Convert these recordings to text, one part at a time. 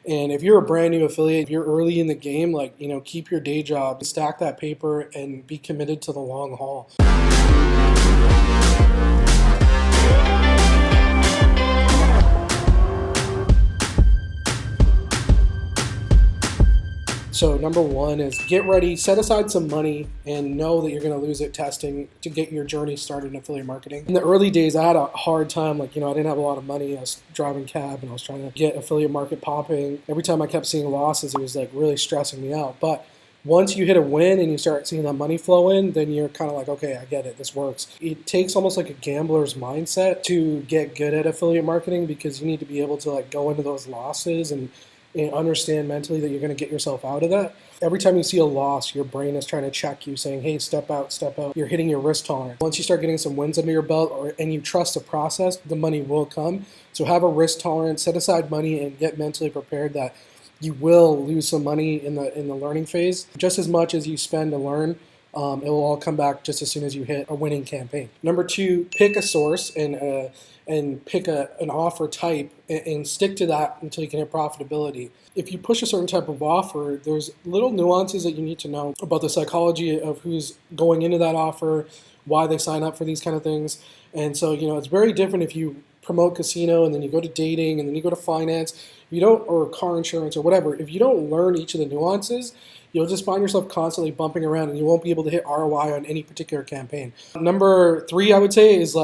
And if you're a brand new affiliate, if you're early in the game, like, keep your day job, stack that paper, and be committed to the long haul. So number one is get ready, set aside some money, and know that you're going to lose it testing to get your journey started in affiliate marketing. In the early days, I had a hard time. I didn't have a lot of money. I was driving cab and I was trying to get affiliate market popping. Every time I kept seeing losses, it was really stressing me out. But once you hit a win and you start seeing that money flow in, then you're kind of like, okay, I get it. This works. It takes almost like a gambler's mindset to get good at affiliate marketing, because you need to be able to go into those losses and understand mentally that you're going to get yourself out of that. Every time you see a loss, your brain is trying to check you, saying, hey, step out, step out. You're hitting your risk tolerance. Once you start getting some wins under your belt and you trust the process, the money will come. So have a risk tolerance, set aside money, and get mentally prepared that you will lose some money in the learning phase. Just as much as you spend to learn, it will all come back just as soon as you hit a winning campaign. Number two, pick a source and pick an offer type and stick to that until you can hit profitability. If you push a certain type of offer, there's little nuances that you need to know about the psychology of who's going into that offer, why they sign up for these kind of things. And so, it's very different if you promote casino and then you go to dating and then you go to finance, or car insurance or whatever. If you don't learn each of the nuances, you'll just find yourself constantly bumping around and you won't be able to hit ROI on any particular campaign. Number three, I would say, is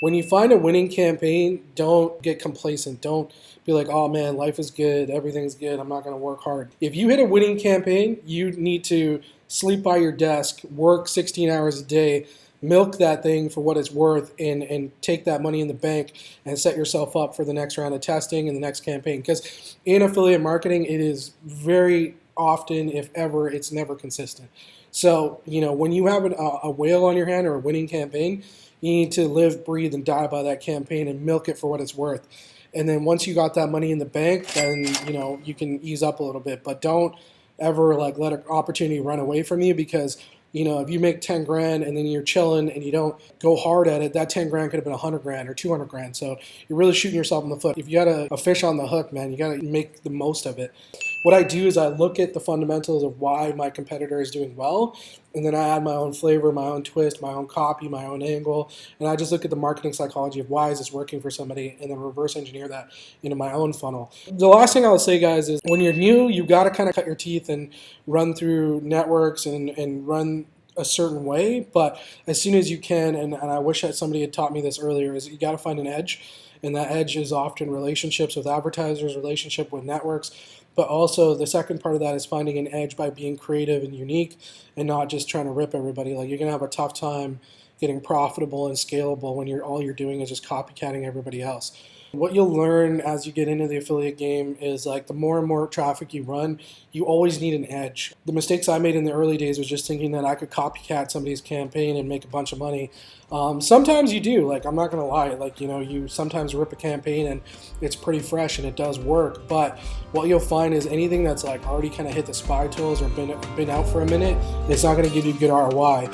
when you find a winning campaign, don't get complacent. Don't be like, oh man, life is good, everything's good, I'm not going to work hard. If you hit a winning campaign, you need to sleep by your desk, work 16 hours a day, milk that thing for what it's worth, and take that money in the bank and set yourself up for the next round of testing and the next campaign. Because in affiliate marketing, it is very often, if ever, it's never consistent. So, when you have a whale on your hand or a winning campaign, you need to live, breathe, and die by that campaign and milk it for what it's worth. And then once you got that money in the bank, then, you can ease up a little bit. But don't ever let an opportunity run away from you, because if you make 10 grand and then you're chilling and you don't go hard at it, that 10 grand could have been 100 grand or 200 grand. So you're really shooting yourself in the foot. If you got a fish on the hook, man, you got to make the most of it. What I do is I look at the fundamentals of why my competitor is doing well, and then I add my own flavor, my own twist, my own copy, my own angle, and I just look at the marketing psychology of why is this working for somebody, and then reverse engineer that into my own funnel. The last thing I'll say, guys, is when you're new, you've got to kind of cut your teeth and run through networks and run a certain way. But as soon as you can, and I wish that somebody had taught me this earlier, is you got to find an edge. And that edge is often relationships with advertisers, relationship with networks. But also the second part of that is finding an edge by being creative and unique and not just trying to rip everybody. You're going to have a tough time getting profitable and scalable when all you're doing is just copycatting everybody else. What you'll learn as you get into the affiliate game is the more and more traffic you run, you always need an edge. The mistakes I made in the early days was just thinking that I could copycat somebody's campaign and make a bunch of money. Sometimes you do, I'm not going to lie, you sometimes rip a campaign and it's pretty fresh and it does work. But what you'll find is anything that's already kind of hit the spy tools or been out for a minute, it's not going to give you good ROI.